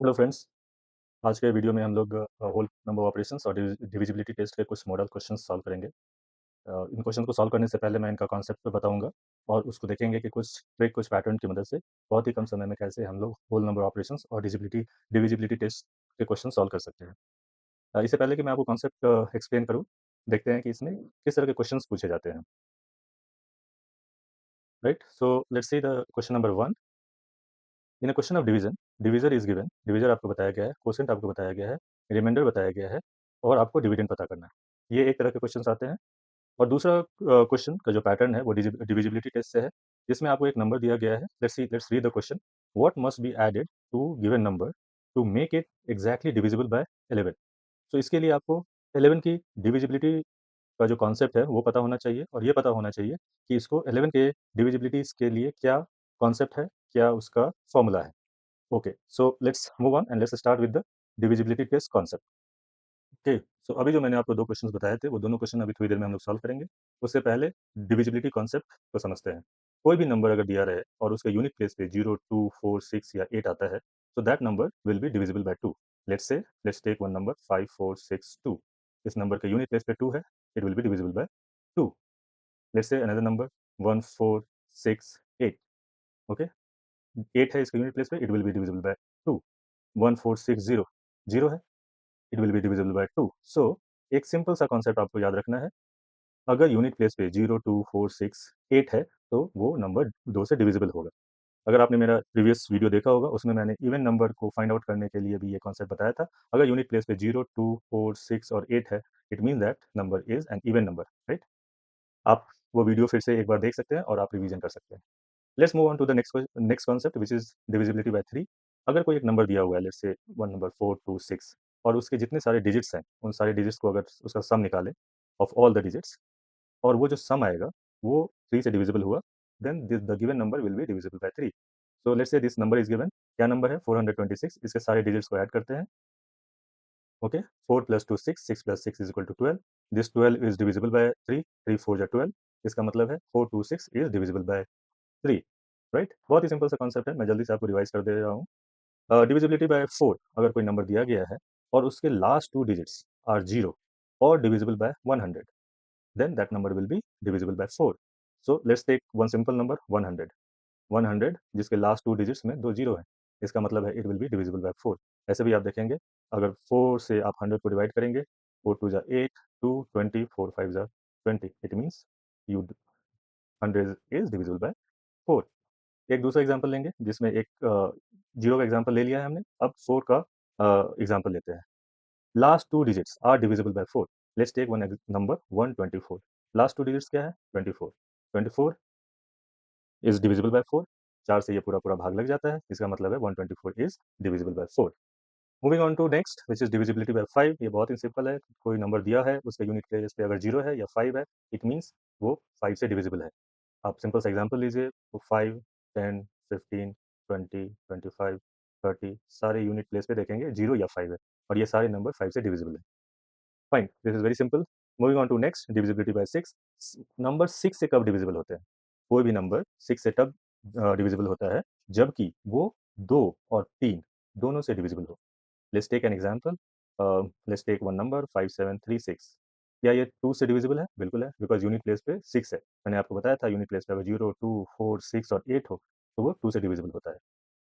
Hello friends. आज के video में हम लोग होल नंबर ऑपरेशंस और डिविजिबिलिटी टेस्ट के कुछ मॉडल क्वेश्चंस सॉल्व करेंगे। इन क्वेश्चन को सॉल्व करने से पहले मैं इनका कॉन्सेप्ट बताऊंगा और उसको देखेंगे कि कुछ ट्रिक कुछ पैटर्न की मदद से बहुत ही कम समय में कैसे हम लोग होल नंबर ऑपरेशंस और डिविजिबिलिटी टेस्ट के क्वेश्चन सॉल्व कर सकते हैं। इससे पहले कि मैं आपको कॉन्सेप्ट एक्सप्लेन करूँ, देखते हैं कि इसमें किस तरह के क्वेश्चन पूछे जाते हैं। Right, so let's see the question number 1। In a question of division, divisor is given, divisor आपको बताया गया है, क्वोशिएंट आपको बताया गया है, रिमाइंडर बताया गया है और आपको डिविडेंड पता करना है। ये एक तरह के क्वेश्चंस आते हैं। और दूसरा क्वेश्चन का जो पैटर्न है वो डिविजिबिलिटी टेस्ट से है, जिसमें आपको एक नंबर दिया गया है। Let's read the question. What must be added to given number to make it exactly divisible by 11। तो इसके लिए आपको 11 की डिविजिबिलिटी का जो कॉन्सेप्ट है वो पता होना चाहिए और ये पता होना चाहिए कि इसको 11 के डिविजिबिलिटीज के लिए क्या कॉन्सेप्ट है, क्या उसका फॉर्मूला है। Okay, so let's move on and let's start with the divisibility test concept. Okay, so अभी जो मैंने आपको दो क्वेश्चंस बताए थे वो दोनों क्वेश्चन अभी थोड़ी देर में हम लोग सॉल्व करेंगे। उससे पहले डिविजिबिलिटी कॉन्सेप्ट को समझते हैं। कोई भी नंबर अगर दिया रहे और उसका यूनिट प्लेस पे 0, 2, 4, 6 या 8 आता है, तो that number will be divisible by 2। Let's take one number 5, 4, 6, 2। इस नंबर का यूनिट प्लेस पे 2 है, it will be divisible by 2। Let's say another number 1, 4, 6, 8। Okay, 8 है इसका यूनिट प्लेस पे, it will be divisible by 2। 1, 4, 6, 0, 0 है, it will be divisible by 2। सो एक simple सा कॉन्सेप्ट आपको याद रखना है। अगर यूनिट प्लेस पे 0, 2, 4, 6, 8 है, तो वो नंबर 2 से डिविजिबल होगा। अगर आपने मेरा प्रीवियस वीडियो देखा होगा, उसमें मैंने इवन नंबर को फाइंड आउट करने के लिए भी ये कॉन्सेप्ट बताया था। अगर यूनिट प्लेस पे 0, 2, 4, 6 और 8 है, it mean that number is an even number. Right, आप वो वीडियो फिर से एक बार देख सकते हैं और आप रिवीजन कर सकते हैं। Let's move on to the next concept which is divisibility by 3। अगर कोई एक नंबर दिया हुआ है, लेट्स से वन नंबर 4, 2, 6, और उसके जितने सारे डिजिट्स हैं, उन सारे डिजिट्स को अगर उसका सम निकालें ऑफ ऑल द डिजिट्स, और वो जो सम आएगा वो 3 से डिविजिबल हुआ, then the given number will be divisible by 3। So let's say this number is given. क्या नंबर है? 426। इसके सारे डिजिट्स को ऐड करते हैं। Okay, 4 + 2 6, 6 + 6 = 12। This 12 is divisible by 3, 3 4 जा 12। इसका मतलब है 426 इज डिविजिबल बाय 3। राइट, बहुत ही सिंपल सा कॉन्सेप्ट है, मैं जल्दी से आपको रिवाइज कर दे रहा हूँ। डिविजिबिलिटी बाय 4, अगर कोई नंबर दिया गया है और उसके लास्ट 2 डिजिट्स आर 0 और divisible by 100, then that number will be divisible by 4. So let's take one simple number 100। 100 जिसके लास्ट 2 डिजिट्स में 2 जीरो है, इसका मतलब है it will be divisible by 4। ऐसे भी आप देखेंगे, अगर 4 से आप 100 को डिवाइड करेंगे, 4 2 जा 8, 2 20, 4 5 जा 20, it means you 100 is divisible by 4। एक दूसरा एग्जांपल लेंगे जिसमें एक जीरो का एग्जांपल ले लिया है हमने, अब 4 का एग्जांपल लेते हैं। Last 2 digits are divisible by 4। Let's take one number 124। Last 2 digits क्या है? 24। 24 इज डिविजिबल बाय 4। 4 से ये पूरा पूरा भाग लग जाता है, इसका मतलब है 124 is divisible by 4। Moving on to next which is divisibility by 5। ये बहुत ही सिंपल है, कोई नंबर दिया है, उसका यूनिट प्लेस पे अगर 0 है या 5 है, इट मीन्स वो 5 से डिविजिबल है। आप सिंपल सा एग्जांपल लीजिए, तो 5, 10, 15, 20, 25, 30 सारे यूनिट प्लेस पे देखेंगे 0 या 5 है, और ये सारे नंबर 5 से डिविजिबल है। Fine, this is very simple. Moving on to next, divisibility by 6। Number 6 से कब डिविजिबल होते हैं? कोई भी नंबर 6 से तब डिविजिबल होता है जबकि वो 2 और 3 दोनों से डिविजिबल हो। Let's take an example. Let's take one number 5736। क्या ये 2 से डिविजिबल है? बिल्कुल है, बिकॉज़ यूनिट प्लेस पे 6 है। मैंने आपको बताया था यूनिट प्लेस पे अगर 0, 2, 4, 6 और 8 हो, तो वो 2 से डिविजिबल होता है।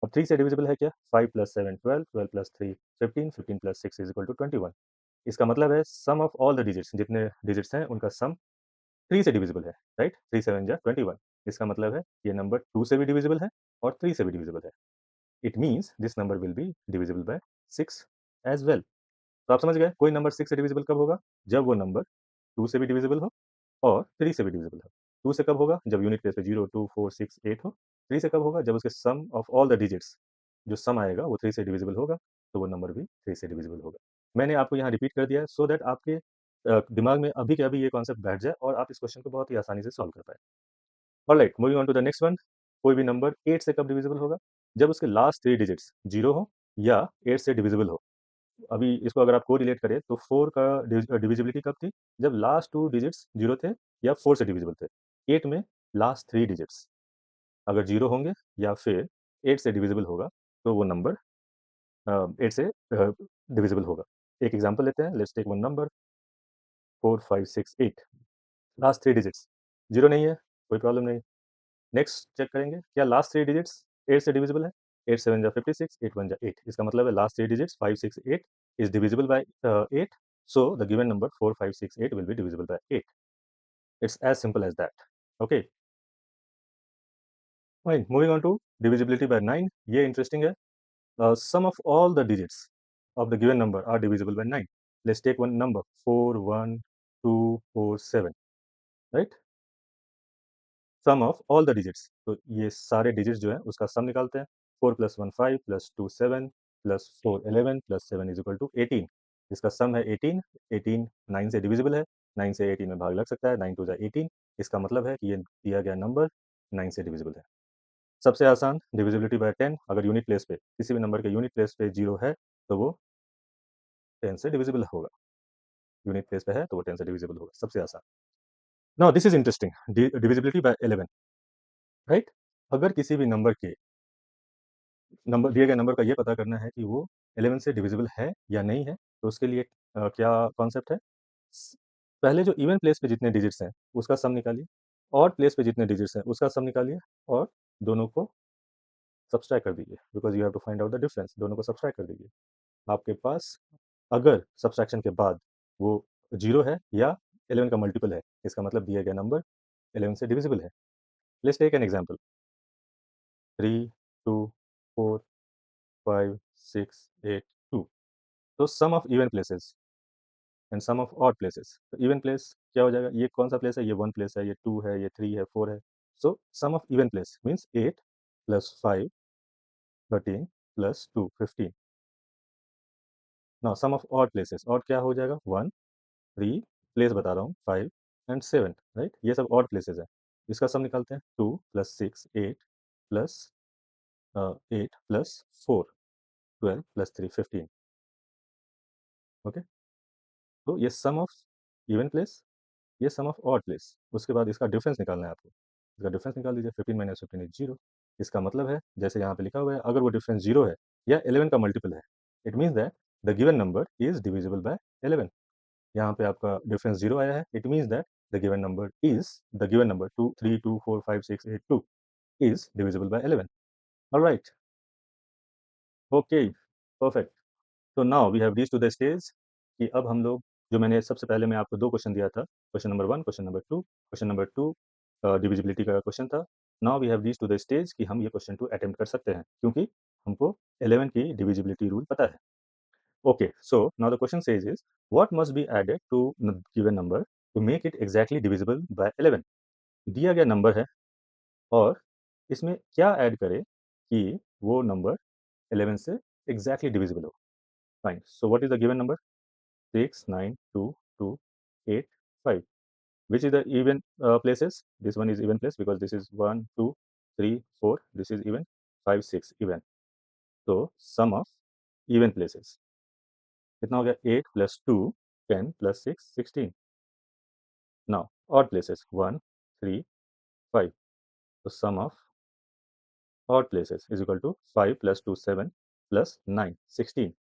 और 3 से डिविजिबल है क्या? 5 + 7 12, 12 + 3 15, 15 + 6 = 21। इसका मतलब है सम ऑफ ऑल द डिजिट्स, जितने डिजिट्स हैं उनका सम 3 से डिविजिबल है। राइट, 3 7 जा 21। इसका मतलब है ये नंबर 2 से भी डिविजिबल है और 3 से भी डिविजिबल है। It means this number will be divisible by 6 as well. तो आप समझ गए, कोई नंबर 6 से डिविजिबल कब होगा? जब वो नंबर 2 से भी डिविजिबल हो और 3 से भी डिविजिबल हो। 2 से कब होगा? जब यूनिट प्लेस पे 0, 2, 4, 6, 8 हो। 3 से कब होगा? जब उसके sum of all the digits, जो सम आएगा वो 3 से डिविजिबल होगा, तो वो नंबर भी 3 से डिविजिबल होगा। मैंने आपको यहाँ रिपीट कर दिया है सो दैट आपके दिमाग में अभी के अभी ये कॉन्सेप्ट बैठ जाए और आप इस क्वेश्चन को बहुत ही आसानी से सॉल्व कर पाएँ। Alright, moving on to the next one. कोई भी नंबर 8 से कब डिविजिबल होगा? जब उसके लास्ट 3 डिजिट्स 0 हो या 8 से डिविजिबल हो। अभी इसको अगर आप कोरिलेट करें तो 4 का डिविजिबिलिटी कब थी? जब लास्ट 2 डिजिट्स 0 थे या 4 से डिविजिबल थे। 8 में लास्ट 3 डिजिट्स अगर 0 होंगे या फिर 8 से डिविजिबल होगा, तो वो नंबर 8 से डिविजिबल होगा। एक एग्जांपल लेते हैं, let's take one number 4, 5, 6, 8, last 3 digits 0 नहीं है, कोई प्रॉब्लम नहीं। नेक्स्ट चेक करेंगे, क्या लास्ट 3 डिजिट्स 8 से डिविजिबल है? 8 7 जा 56, 8 1 जा 8, इसका मतलब है last 3 digits 5, 6, 8 is divisible by 8, so the given number 4, 5, 6, 8 will be divisible by 8. It's as simple as that. Okay, fine. Moving on to divisibility by 9. ये interesting है. Sum of all the digits of the given number are divisible by 9. Let's take one number 4, 1, 2, 4, 7, right? Sum of all the digits, तो ये सारे digits जो है उसका सम निकालते हैं। 4 + 1 5 + 2 7 + 4 11 + 7 = 18। इसका सम है 18। 18 9 से डिविजिबल है, 9 से 18 में भाग लग सकता है, 9 2 जा 18। इसका मतलब है कि ये दिया गया नंबर 9 से डिविजिबल है। सबसे आसान डिविजिबिलिटी बाय 10, अगर यूनिट प्लेस पे किसी भी नंबर के यूनिट प्लेस पे 0 है तो वो 10 से डिविजिबल होगा। यूनिट प्लेस पे है तो वो 10 से डिविजिबल होगा, सबसे आसान। Now this is interesting, divisibility bye 11, right? अगर किसी भी नंबर के नंबर दिए गए नंबर का ये पता करना है कि वो 11 से डिविजिबल है या नहीं है, तो उसके लिए क्या कॉन्सेप्ट है? स पहले जो इवन प्लेस पे जितने डिजिट्स हैं, उसका सम निकालिए, ऑड प्लेस पे जितने डिजिट्स हैं, उसका सम निकालिए और दोनों को सब्ट्रैक्ट कर दीजिए, because you have to find out the difference, दोनों को सब्ट्रैक्ट कर दीजिए। आपके पास अगर सब्ट्रैक्शन के बाद वो 0 है या 11 का मल्टीपल है, इसका मतलब दिया गया नंबर 11 से डिविजिबल है। Let's take an example, 3, 2, 4, 5, 6, 8, 2। तो sum of even places and sum of odd places, तो इवन प्लेस क्या हो जाएगा? ये कौन सा प्लेस है? ये 1 प्लेस है, ये 2 है, ये 3 है, 4 है। So sum of even place means 8 + 5 13 + 2 15। Now sum of odd places, odd क्या हो जाएगा? 1 3 प्लेस बता रहा हूँ, 5 एंड 7, राइट? ये सब ऑड प्लेसेस है। इसका सम निकालते हैं, 2 + 6 8 प्लस 8 + 4 12 + 3 15। ओके, तो ये सम ऑफ इवन प्लेस, ये सम ऑफ ऑड प्लेस, उसके बाद इसका डिफरेंस निकालना है आपको। इसका डिफरेंस निकाल लीजिए, 15 - 15 इज़ 0। इसका मतलब है, जैसे यहाँ पे लिखा हुआ है, अगर वो डिफरेंस 0 है या 11 का मल्टीपल है, it means that the given number is divisible by 11। यहाँ पे आपका डिफरेंस 0 आया है, it means that the given number 2 3 2 4 5 6 8 2 is divisible by 11। Alright, okay, perfect. तो now we have reached to the stage कि अब हम लोग, जो मैंने सबसे पहले मैं आपको 2 क्वेश्चन दिया था, question number 1, question number 2। Question number 2 divisibility का क्वेश्चन था। Now we have reached to the stage कि हम ये क्वेश्चन 2 अटेम्प्ट कर सकते हैं, क्योंकि हमको 11 की डिविजिबिलिटी रूल पता है। Okay, so now the question says is, what must be added to given number to make it exactly divisible by 11? दिया गया नंबर है और इसमें क्या ऐड करें कि वो नंबर 11 से एग्जैक्टली डिविजिबल हो? Fine, so what is the given number? 6 9 2 2 8 5. Which is the even places? This one is even place because this is 1 2 3 4, this is even 5 6 even. So sum of even places कितना हो गया? 8 + 2 10 + 6 16. Now odd places 1 3 5. So sum of odd places is equal to 5 + 2 7 + 9 16,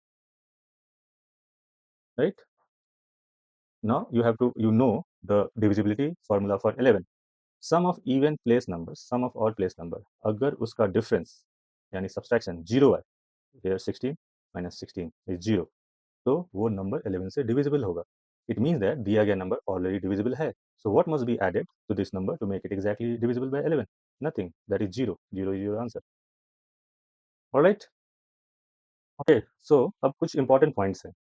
right? Now you know the divisibility formula for 11. Sum of even place number, sum of odd place number, अगर उसका difference यानी subtraction 0 है, here 16 - 16 is 0, तो वो number 11 से divisible होगा। It means that दिया गया नंबर ऑलरेडी डिविजिबल है। So what must be added to this number to make it exactly divisible by 11? Nothing, that is 0। 0 is your answer. Alright, okay, so अब कुछ important points हैं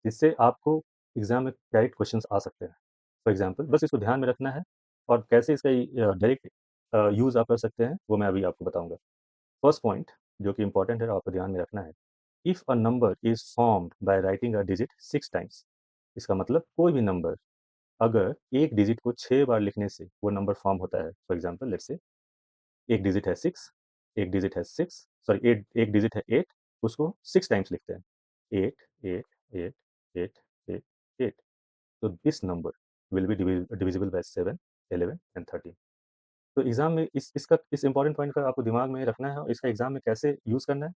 जिससे आपको exam में direct questions आ सकते हैं। For example, बस इसको ध्यान में रखना है और कैसे इसका डायरेक्ट यूज़ आप कर सकते हैं, वो मैं अभी आपको बताऊंगा। फर्स्ट पॉइंट जो कि इंपॉर्टेंट है और आपको ध्यान में रखना है, if a number is formed by writing a digit 6 times, इसका मतलब कोई भी नंबर अगर एक डिजिट को 6 बार लिखने से वो नंबर फॉर्म होता है। फॉर एग्जांपल लेट्स से एक डिजिट है 6, एक डिजिट है 6, सॉरी एक डिजिट है 8, उसको 6 टाइम्स लिखते हैं, 8 8 8 8 8 8, तो this number will be divisible by 7 11 and 13। तो एग्जाम में इस इंपॉर्टेंट पॉइंट का आपको दिमाग में रखना है और इसका एग्जाम में कैसे यूज करना है।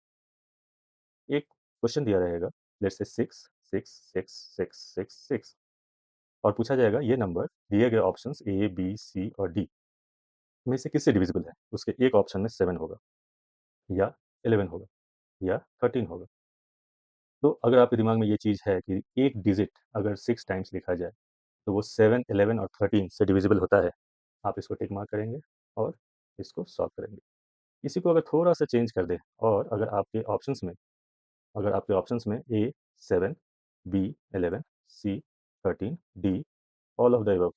एक क्वेश्चन दिया रहेगा, लेट्स से 6 6 6 6 6 6 और पूछा जाएगा ये नंबर दिए गए ऑप्शंस ए, बी, सी और डी में से किससे डिविजिबल है? उसके एक ऑप्शन में 7 होगा या 11 होगा या 13 होगा। तो अगर आपके दिमाग में ये चीज़ है कि एक डिजिट अगर 6 टाइम्स लिखा जाए, तो वो 7, 11 और 13 से डिविजिबल होता है। आप इसको टिक मार्क करेंगे और इसको सॉल्व करेंगे। इसी को अगर थोड़ा-सा चेंज कर दें और अगर आपके ऑप्शंस में A 7, B 11, C 13, D all of the above,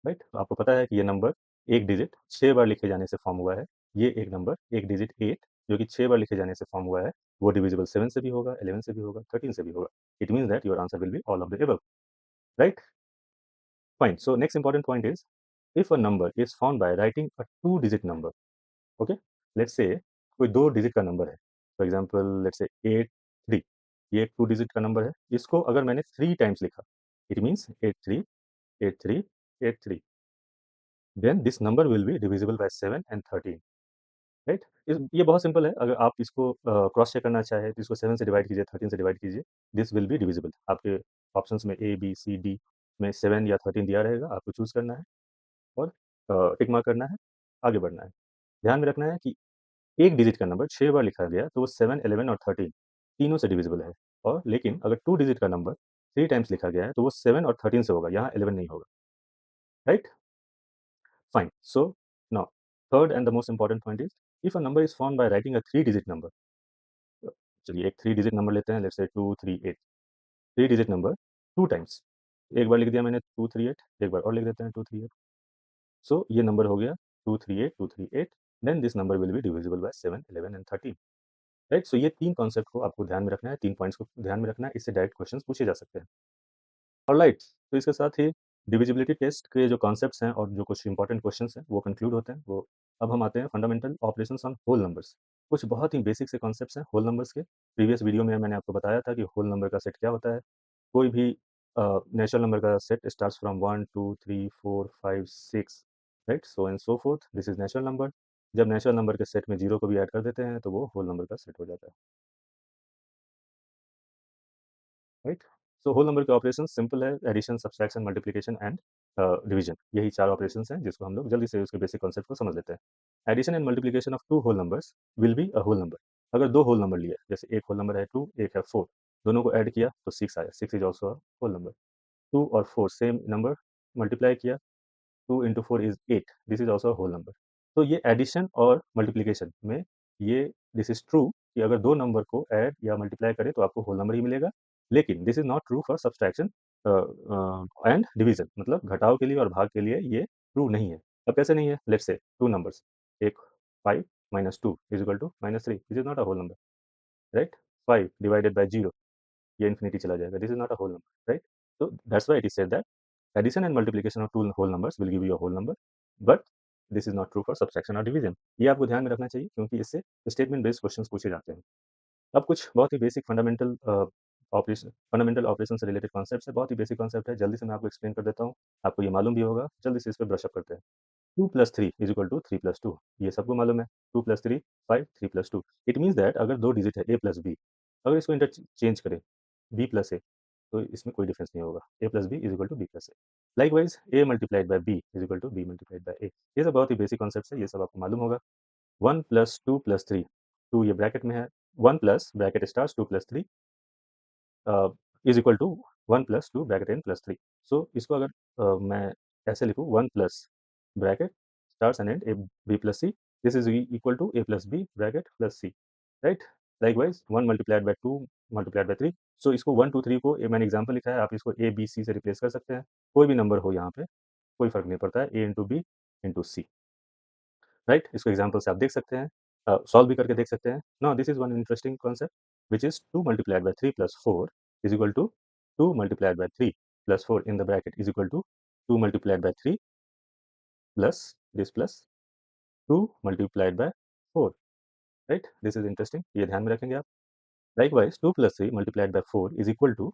right? तो आपको पता है कि ये नंबर एक डिजिट 6 बार लिखे जाने से फॉर्म हुआ है। ये एक नंबर एक डिजिट 8 जो कि 6 बार लिखे जाने से फॉर्म हुआ है, वो डिविजिबल 7 से भी होगा, 11 से भी होगा, 13 से भी होगा। It means that your answer will be all of the above, right? Fine. So next important point is if a number is found by writing a two digit number, okay, let's say कोई दो digit का number है, for example let's say 83, ये एक two digit का number है, इसको अगर मैंने 3 टाइम्स लिखा, it means 83 83 83, then this number will be divisible by 7 and 13, right? ये बहुत सिंपल है, अगर आप इसको क्रॉस चेक करना चाहें तो इसको 7 से डिवाइड कीजिए, 13 से डिवाइड कीजिए, दिस विल बी डिविजिबल। आपके ऑप्शंस में ए बी सी डी में 7 या 13 दिया रहेगा, आपको चूज करना है और टिक मार्क करना है, आगे बढ़ना है। ध्यान में रखना है कि एक डिजिट का नंबर 6 बार लिखा गया तो वो 7, 11 और 13 तीनों से डिविजिबल है, और लेकिन अगर 2 डिजिट का नंबर 3 टाइम्स लिखा गया है तो वो 7 और 13 से होगा, यहाँ 11 नहीं होगा, right? Fine. So now third and the most important point is if a number is found by writing a 3 digit number, चलिए एक 3 डिजिट नंबर लेते हैं, let's say 238, 3 digit number 2 times, एक बार लिख दिया मैंने 238, एक बार और लिख देते हैं 238, सो ये नंबर हो गया 238 238, then this number will be divisible by 7, 11 and 13, right? So ये 3 कॉन्सेप्ट को आपको ध्यान में रखना है, 3 पॉइंट्स को ध्यान में रखना है, इससे डायरेक्ट क्वेश्चंस पूछे जा सकते हैं। ऑलराइट, तो इसके साथ ही डिविजिबिलिटी टेस्ट के जो कॉन्सेप्ट्स हैं और जो कुछ इंपॉर्टेंट क्वेश्चंस हैं वो कंक्लूड होते हैं। वो अब हम आते हैं fundamental operations on whole numbers. कुछ बहुत ही बेसिक से कॉन्सेप्ट्स हैं होल नंबर्स के। प्रीवियस वीडियो में मैंने आपको बताया था कि होल नंबर का सेट क्या होता है। कोई भी नेचुरल नंबर का set starts from 1 2 3 4 5 6, right, so and so fourth, this is natural number. जब नेचुरल नंबर के सेट में जीरो को भी ऐड कर देते हैं तो वो होल नंबर का सेट हो जाता है, राइट? सो होल नंबर के ऑपरेशन सिंपल है, addition subtraction multiplication and division, यही चार ऑपरेशंस हैं जिसको हम लोग जल्दी से उसके बेसिक कॉन्सेप्ट को समझ लेते हैं। Addition and multiplication of two whole numbers will be a whole number. अगर दो होल नंबर लिए, जैसे एक होल नंबर है 2, एक है 4, दोनों को ऐड किया तो 6 आया, 6 is also a whole number. 2 और 4 सेम नंबर, मल्टीप्लाई किया, 2 इंटू 4 इज 8, this is also whole number. तो ये एडिशन और मल्टीप्लिकेशन में ये दिस इज ट्रू कि अगर दो नंबर को ऐड या मल्टीप्लाई करें तो आपको होल नंबर ही मिलेगा, लेकिन this is not true for subtraction and division, मतलब घटाव के लिए और भाग के लिए ये ट्रू नहीं है। अब कैसे नहीं है? लेट्स से टू नंबर्स, एक 5 minus 2 is equal to minus 3, this is not a whole number, right? 5 divided by 0, ये इन्फिनिटी चला जाएगा, this is not a whole number, right? So that's why it is said that addition and multiplication of two whole numbers will give you a whole number, but this is not true for subtraction or division. ये आपको ध्यान में रखना चाहिए क्योंकि इससे statement based questions पूछे जाते हैं। अब कुछ बहुत ही बेसिक फंडामेंटल ऑपरेशन से रिलेटेड कॉन्सेप्ट्स है, बहुत ही बेसिक कॉन्सेप्ट है, जल्दी से मैं आपको एक्सप्लेन कर देता हूँ, आपको ये मालूम भी होगा, जल्दी से इस पर ब्रश अप करते हैं। 2 plus 3 is equal to 3 plus 2, ये सबको मालूम है। 2 plus 3 5, 3 plus 2, it means that अगर दो डिजिट है ए प्लस बी, अगर इसको इंटरचेंज करें बी प्लस ए, तो इसमें कोई डिफरेंस नहीं होगा, A plus B is equal to B plus A. Likewise A multiplied by B is equal to B multiplied by A. ये सब बहुत ही बेसिक कॉन्सेप्ट है, ये सब आपको मालूम होगा। 1 प्लस 2 प्लस 3, 2 ये ब्रैकेट में है, 1 plus bracket starts 2 plus 3 is equal to 1 plus 2 bracket end plus 3। सो इसको अगर मैं ऐसे लिखूँ 1 plus bracket starts and and A B plus C, this is equal to A plus B bracket plus C, right? Likewise 1 multiplied by 2 multiplied by 3, सो इसको 1 2 3 को मैंने एग्जाम्पल लिखा है, आप इसको ए बी सी से रिप्लेस कर सकते हैं, कोई भी नंबर हो यहाँ पे कोई फर्क नहीं पड़ता है, ए इंटू बी इंटू सी, राइट? इसको एग्जाम्पल से आप देख सकते हैं, सॉल्व भी करके देख सकते हैं। Now this is one interesting concept which is 2 multiplied by 3 plus 4 is equal to 2 multiplied by 3 plus 4 in the bracket is equal to 2 multiplied by 3 plus this plus 2 multiplied by 4, right? This is interesting, ये ध्यान में रखेंगे आप। Likewise 2 plus 3 multiplied by 4 is equal to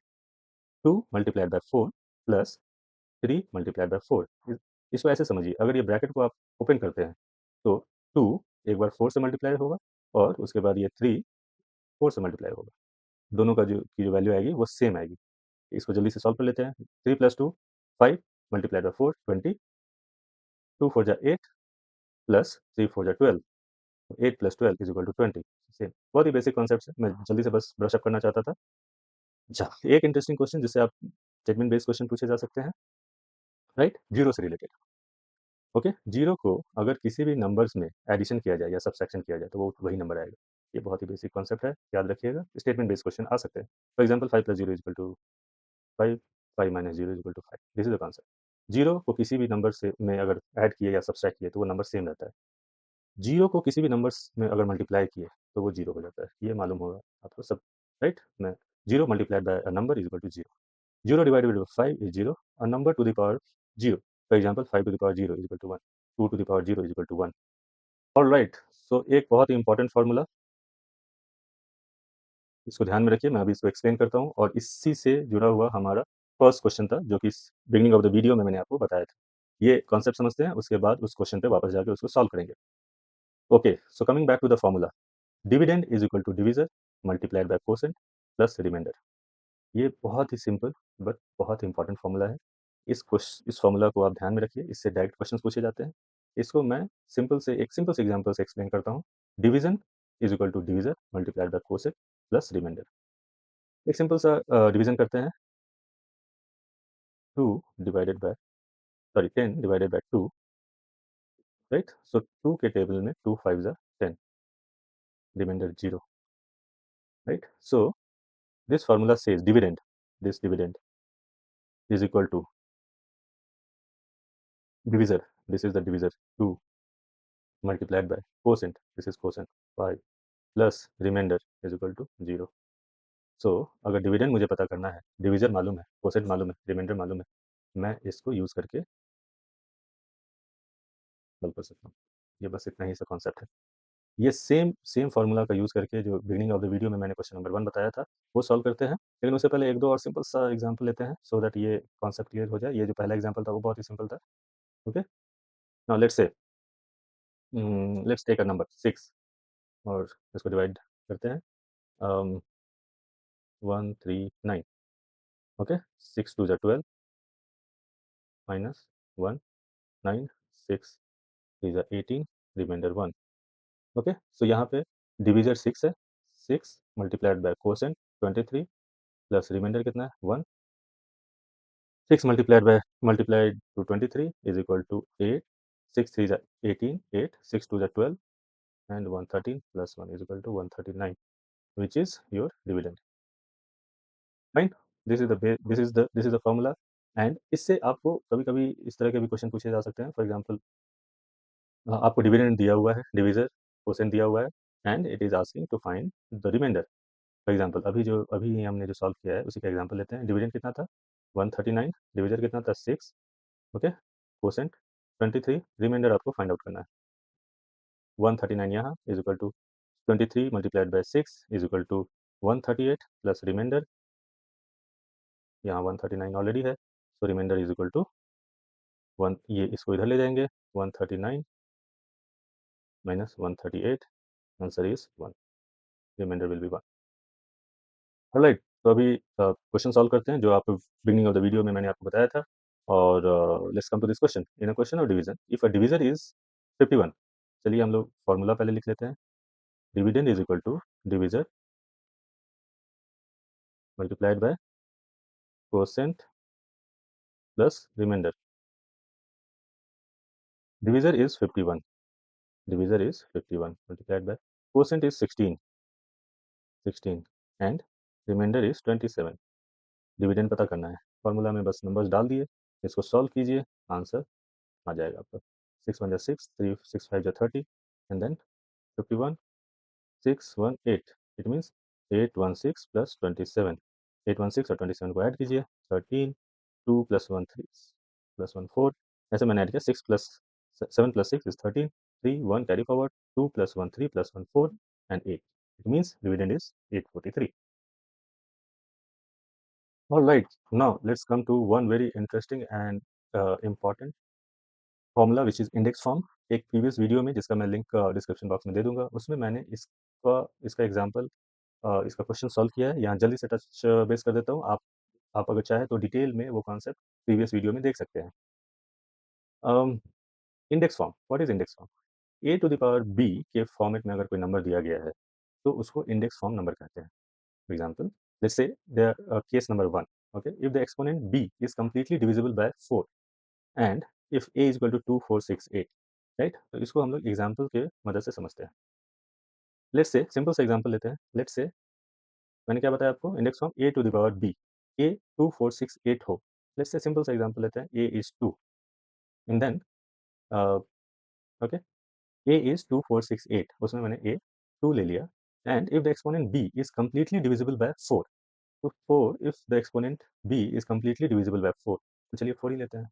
2 multiplied by 4 plus 3 multiplied by 4। इसको ऐसे समझिए, अगर ये ब्रैकेट को आप ओपन करते हैं तो 2 एक बार 4 से मल्टीप्लाई होगा और उसके बाद ये 3 4 से मल्टीप्लाई होगा। दोनों का जो वैल्यू आएगी वो सेम आएगी। इसको जल्दी से सॉल्व कर लेते हैं। 3 + 2 5 मल्टीप्लाइड बाय 4 20, 2 4 जा 8 प्लस 3 4 जा 12, 8 + 12 = 20। सेम, बहुत ही बेसिक कॉन्सेप्ट्स है, मैं जल्दी से बस ब्रश अप करना चाहता था। एक इंटरेस्टिंग क्वेश्चन जिससे आप स्टेटमेंट बेस्ड क्वेश्चन पूछे जा सकते हैं, राइट? जीरो से रिलेटेड। ओके, जीरो को अगर किसी भी नंबर्स में एडिशन किया जाए या सब्सट्रैक्शन किया जाए तो वो वही नंबर आएगा। ये बहुत ही बेसिक कॉन्सेप्ट है, याद रखिएगा। स्टेटमेंट बेस्ड क्वेश्चन आ सकते हैं। For example 5 + 0 = 5, 5 - 0 = 5। This is the concept. Zero को किसी भी नंबर से में अगर ऐड किए या सब्सट्रैक्ट किए तो वो नंबर सेम रहता है। जीरो को किसी भी नंबर्स में अगर मल्टीप्लाई किए तो वो जीरो हो जाता है। ये मालूम होगा आपको सब, राइट? मैं zero multiplied by a number = zero. Zero divided by 5 is 0. A number to the power 0. For example, 5 to the power 0 = 1. 2 to the power 0 = 1. All right. So एक बहुत ही इंपॉर्टेंट फार्मूला, इसको ध्यान में रखिए। मैं अभी इसको एक्सप्लेन करता हूँ और इसी से जुड़ा हुआ हमारा फर्स्ट क्वेश्चन था जो कि बिगिनिंग ऑफ द वीडियो में मैंने आपको बताया था। ये कॉन्सेप्ट समझते हैं, उसके बाद उस क्वेश्चन पे वापस जाके उसको सॉल्व करेंगे। Okay, so coming back to the formula, dividend = divisor multiplied by quotient plus remainder. ये बहुत ही सिंपल बट बहुत ही इंपॉर्टेंट फार्मूला है। इस फार्मूला को आप ध्यान में रखिए, इससे डायरेक्ट क्वेश्चंस पूछे जाते हैं। इसको मैं सिंपल से एग्जांपल से एक्सप्लेन करता हूँ। डिवीजन = डिवीजर मल्टीप्लाइड बाय कोसेक प्लस रिमाइंडर। एक सिंपल सा डिवीजन करते हैं। 2 divided by 10 divided by 2, right? So 2 के टेबल में 2 5 जा 10, remainder 0, right? So this formula says dividend, this dividend is equal to divisor, this is the divisor 2 multiplied by quotient, this is quotient 5 plus remainder is equal to 0. सो अगर dividend मुझे पता करना है, divisor मालूम है, quotient मालूम है, reminder मालूम है, मैं इसको यूज़ करके हल कर सकता हूँ। ये बस इतना ही सा कॉन्सेप्ट है। ये सेम सेम फार्मूला का यूज़ करके जो बिगिनिंग ऑफ द वीडियो में मैंने क्वेश्चन नंबर 1 बताया था, वो सॉल्व करते हैं। लेकिन उससे पहले 1-2 और सिंपल सा एग्जांपल लेते हैं सो दैट ये कॉन्सेप्ट क्लियर हो जाए। ये जो पहला एग्जांपल था वो बहुत ही सिंपल था। Okay, now let's take a number 6 और इसको डिवाइड करते हैं। 1 3 9, ओके, 6 2 जा 12 माइनस 1 9 6 3 जा 18, रिमाइंडर 1। ओके, सो यहाँ पे डिविजर 6 है, 6 multiplied by quotient 23 plus remainder कितना है 1। 6 multiplied to 23 is equal to 8, 6 3 जा 18, 8 6 2 जा 12 and 113 plus 1 is equal to 139, which is your dividend. Fine, this is the formula. And इससे आपको कभी कभी इस तरह के भी क्वेश्चन पूछे जा सकते हैं। फॉर एग्जांपल आपको डिविडेंड दिया हुआ है, डिविजर क्वोशिएंट दिया हुआ है and it is asking to find the remainder. For example अभी हमने जो सॉल्व किया है उसी का एग्जांपल लेते हैं। डिविडेंड कितना था 139, डिविजर कितना था 6, ओके, क्वोशिएंट 23, रिमाइंडर आपको फाइंड आउट करना है। 139 यहाँ is equal to 23 multiplied by 6 is equal to 138 plus remainder, यहाँ 139 ऑलरेडी है, so remainder is equal to 1, ये इसको इधर ले जाएंगे, 139 minus 138, answer is 1, remainder will be 1। Alright, तो अभी क्वेश्चन सॉल्व करते हैं जो आप बिगिनिंग ऑफ द वीडियो में मैंने आपको बताया था। और let's come to this question. In a question of division, if a divisor is 51, चलिए हम लोग फॉर्मूला पहले लिख लेते हैं। Dividend is equal to divisor multiplied by quotient plus remainder. Divisor is 51, divisor is 51 multiplied by quotient is 16 and remainder is 27। Dividend पता करना है, फॉर्मूला में बस नंबर्स डाल दिए, इसको सॉल्व कीजिए, आंसर आ जाएगा आपका। 6 1 जा 6, 3 6 5 जा 30 and then 51 6 1 8, it means 816 plus 27, 816 और 27 को ऐड कीजिए, 13 2 प्लस 1 3 प्लस 1 4, ऐसे मैंने ऐड किया। 6 plus 7 plus 6 is 13, 3 1 carry forward, 2 plus 1 3 plus 1 4 and 8, it means dividend is 843। All right, now let's come to one very interesting and important formula which is index form. एक previous video में जिसका मैं link description box में दे दूंगा, उसमें मैंने इस आपका इसका एग्ज़ाम्पल इसका क्वेश्चन सॉल्व किया है, यहाँ जल्दी से टच बेस कर देता हूँ। आप अगर चाहें तो डिटेल में वो कॉन्सेप्ट प्रीवियस वीडियो में देख सकते हैं। Um, index form, what is index form? A to the power B के फॉर्मेट में अगर कोई नंबर दिया गया है, तो उसको इंडेक्स फॉर्म नंबर कहते हैं। For example, let's say case number 1, okay, if the exponent b is completely divisible by 4 and if a is equal to 2 4 6 8, right? तो इसको हम लोग एग्जाम्पल के मदद से समझते हैं। लेट्स से सिंपल सा एग्जाम्पल लेते हैं। लेट्स से मैंने क्या बताया आपको, index from a to the power b, a 2 4 6 8 हो। लेट्स से सिंपल सा एग्जाम्पल लेते हैं, A is 2 and then okay, A is 2 4 6 8, उसमें मैंने ए 2 ले लिया and if the exponent b is completely divisible by 4, तो 4 if the exponent b is completely divisible by 4, तो चलिए 4 ही लेते हैं।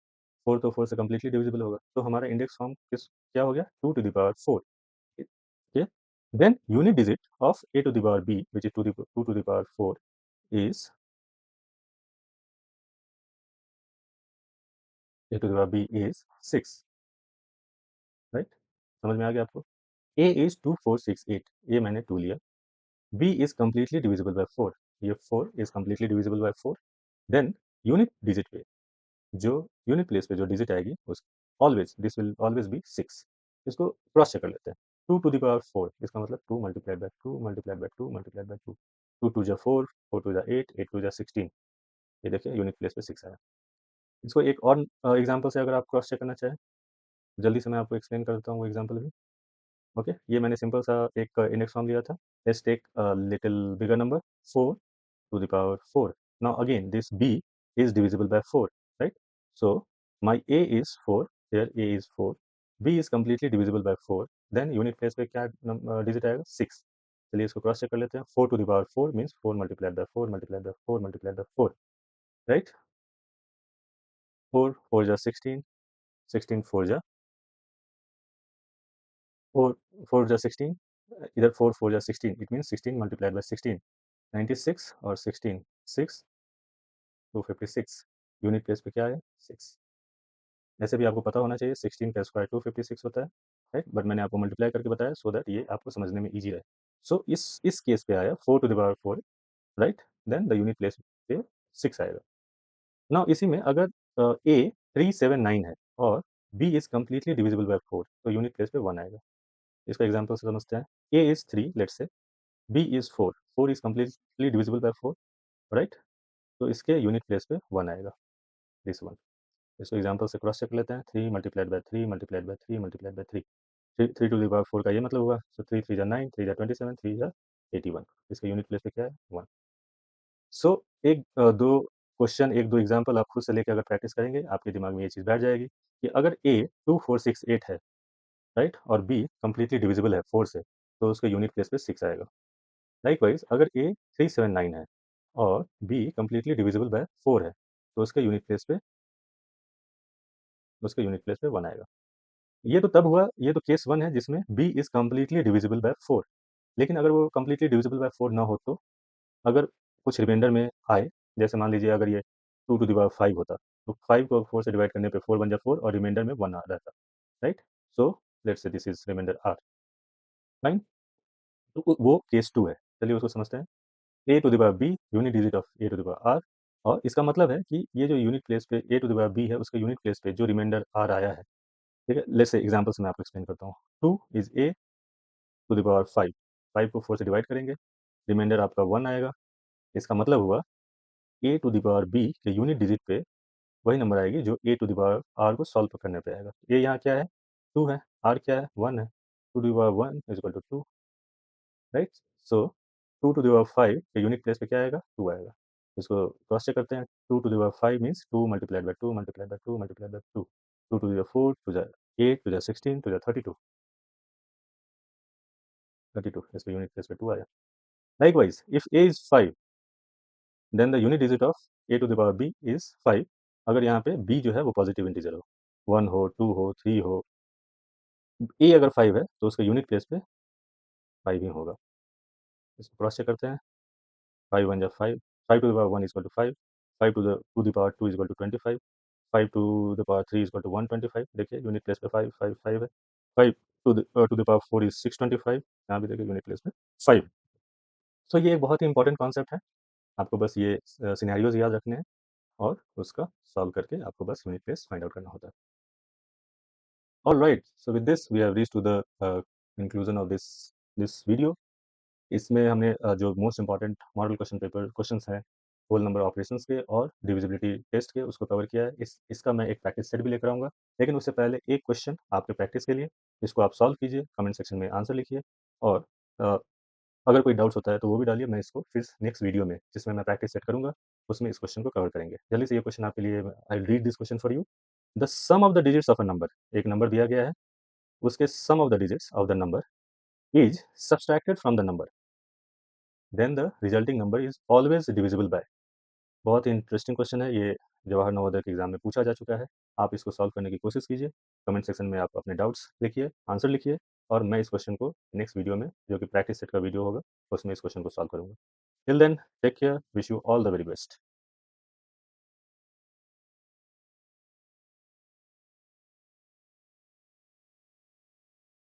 4 तो 4 से completely divisible होगा, तो हमारा इंडेक्स फॉर्म किस क्या हो गया, 2 to the power 4। Okay, then unit digit of a to the power b which is 2 to the power 4 is a to the power b is 6, right? समझ में आ गया आपको? a is 2 4 6 8, ये मैंने 2 लिया। b is completely divisible by 4, ये 4 is completely divisible by 4। Then unit digit पे जो यूनिट प्लेस पे जो डिजिट आएगी उस always this will always be 6। इसको क्रॉस चेक कर लेते हैं। 2 टू द पावर 4, इसका मतलब 2 multiplied by 2 multiplied by 2 multiplied by 2, 2 टू जा 4, 4 टू जा 8, 8 टू जा 16। ये देखिए यूनिट प्लेस पे 6 आया। इसको एक और एग्जांपल से अगर आप क्रॉस चेक करना चाहें, जल्दी से मैं आपको एक्सप्लेन कर देता हूँ वो एग्जांपल भी। ओके, ये मैंने सिंपल सा एक इंडेक्स फॉर्म लिया था। Let's take a little bigger number 4 to the power 4. Now again this b is divisible by 4, right? So my a is 4, here a is 4, b is completely divisible by 4, then unit place पे क्या digit आएगा, 6। चलिए इसको cross check कर लेते हैं। 4 to the power 4 means 4 multiplied by 4 multiplied by 4 multiplied by 4, right? 4 4 जा 16, 16 4 जा 4, 4 जा 16, इधर 4 4 जा 16, it means 16 multiplied by 16, 96 और 16 6 256, यूनिट प्लेस पे क्या है, 6। ऐसे भी आपको पता होना चाहिए 16 का स्क्वायर 256 होता है, राइट? बट मैंने आपको मल्टीप्लाई करके बताया सो दैट ये आपको समझने में ईजी रहे। सो इस केस पे आया 4 to the power 4, right? Then the unit place पे 6 आएगा। नाउ इसी में अगर ए 379 है और b is completely divisible by 4, तो यूनिट प्लेस पे 1 आएगा। इसका एग्जाम्पल से समझते हैं। A is 3, let's say, B is 4, 4 is completely divisible by 4, right? तो इसके यूनिट प्लेस पे 1 आएगा, दिस वन। इसको एग्जाम्पल से क्रॉस चेक लेते हैं। 3 multiplied by 3 multiplied by 3 multiplied by 3, 3 to the power 4 का ये मतलब हुआ। सो 3 3 जा 9, 3 जा 27, 3 जा 81। इसका यूनिट प्लेस पे क्या है, 1। सो एक दो क्वेश्चन, एक दो एग्जाम्पल आप खुद से लेके अगर प्रैक्टिस करेंगे, आपके दिमाग में ये चीज़ बैठ जाएगी कि अगर ए 2 4 6 8 है, राइट? और बी कंप्लीटली डिविजिबल है 4 से, तो उसका यूनिट प्लेस पे 6 आएगा। लाइकवाइज अगर ए 379 है और बी कंप्लीटली डिविजिबल बाय 4 है, तो उसका यूनिट प्लेस पे 1 आएगा। ये तो तब हुआ, ये तो केस 1 है जिसमें b is completely divisible by 4। लेकिन अगर वो कंप्लीटली डिविजिबल बाय 4 ना हो, तो अगर कुछ रिमाइंडर में आए, जैसे मान लीजिए अगर ये 2 टू द पावर 5 होता, तो 5 को 4 से डिवाइड करने पे 4 बन जा 4 और रिमाइंडर में 1 आ रहता, right? So let's say this is remainder r, fine? तो वो केस 2 है। चलिए उसको समझते हैं। a to the power b unit digit of a to the power r, और इसका मतलब है कि ये जो यूनिट प्लेस पे a to the power b है, उसका यूनिट प्लेस पे जो रिमाइंडर r आया है, ठीक है? लेट्स से एग्जांपल से मैं आपको एक्सप्लेन करता हूँ। 2 is a to the power 5, 5 को 4 से डिवाइड करेंगे, रिमाइंडर आपका 1 आएगा। इसका मतलब हुआ a to the power b के यूनिट डिजिट पे वही नंबर आएगी जो a to the power r को सॉल्व करने पे आएगा। a यहाँ क्या है, 2 है, r क्या है, 1 है। 2 to the power 1 is equal to 2, right? So 2 to the power 5 के यूनिट प्लेस पे क्या आएगा, 2 आएगा। इसको क्रॉस चेक करते हैं। 2 to the power 5 means 2 multiplied by 2 multiplied by 2 multiplied by 2, 2 to the power 4 to the 8 to the 16 to the 32, 32 इस पे यूनिट प्लेस पे 2 आया। Likewise, if a is 5, then the unit digit of a to the power b is 5। अगर यहाँ पे b जो है वो पॉजिटिव इंटीजर हो, 1 हो, 2 हो, 3 हो, a अगर 5 है तो उसका यूनिट प्लेस पे 5 ही होगा। इसको क्रॉस चेक करते हैं। 5 1 जा 5, 5 to the power 1 is equal to 5, 5 to the power 2 is equal to 25, 5 to the power 3 is equal to 125। देखिए यूनिट प्लेस पे 5 5 5 है। 5 टू द पावर 4 इज़ 625, यहाँ भी देखिए यूनिट प्लेस में 5। सो ये एक बहुत ही इम्पोर्टेंट कॉन्सेप्ट है। आपको बस ये सिनेरियोज़ याद रखने हैं और उसका सॉल्व करके आपको बस यूनिट प्लेस फाइंड आउट करना होता है। Alright, so with this we have reached to the conclusion of this video. इसमें हमने जो most important model question paper questions हैं, होल नंबर ऑपरेशंस के और डिविजिबिलिटी टेस्ट के, उसको कवर किया है। इसका मैं एक प्रैक्टिस सेट भी लेकर आऊँगा। लेकिन उससे पहले एक क्वेश्चन आपके प्रैक्टिस के लिए, इसको आप सॉल्व कीजिए, कमेंट सेक्शन में आंसर लिखिए और अ, अगर कोई डाउट्स होता है तो वो भी डालिए। मैं इसको फिर नेक्स्ट वीडियो में, जिसमें मैं प्रैक्टिस सेट करूँगा, उसमें इस क्वेश्चन को कवर करेंगे। जल्दी से ये क्वेश्चन आपके लिए, I will read this question for you. The sum of the digits of a number, एक नंबर दिया गया है, उसके sum of the digits of the number is subtracted from the number, then the resulting number is always divisible by. बहुत ही interesting question है ये, जवाहर नवोदय के एग्जाम में पूछा जा चुका है। आप इसको सॉल्व करने की कोशिश कीजिए। कमेंट सेक्शन में आप अपने डाउट्स लिखिए, आंसर लिखिए और मैं इस क्वेश्चन को नेक्स्ट वीडियो में, जो कि प्रैक्टिस सेट का वीडियो होगा, उसमें इस क्वेश्चन को सॉल्व करूँगा। Till then, take care, wish you all the very best.